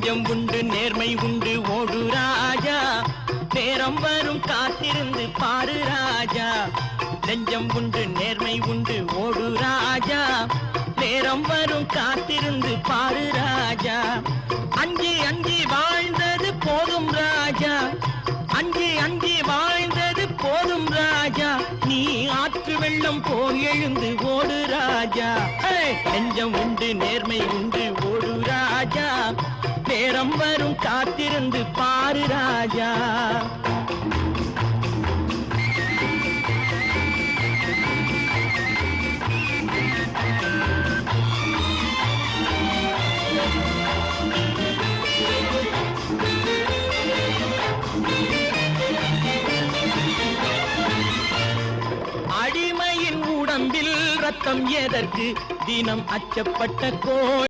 நெஞ்சம் உண்டு நேர்மை உண்டு ஓடு ராஜா, நேரம் வரும் காத்திருந்து பாரு ராஜா. நெஞ்சம் உண்டு நேர்மை உண்டு ஓடு ராஜா, நேரம் வரும் காத்திருந்து பாரு ராஜா. அஞ்சி அஞ்சி வாழ்ந்தது போதும் ராஜா, அஞ்சி அஞ்சி வாழ்ந்தது போதும் ராஜா. நீ ஆற்று வெள்ளம் போல் எழுந்து ஓடு ராஜா. நெஞ்சம் உண்டு நேர்மை உண்டு ஓடு ராஜா, நேரம் வரும் காத்திருந்து பாரு ராஜா. அடிமையின் உடம்பில் ரத்தம் எதற்கு, தினம் அச்சப்பட்ட கோழி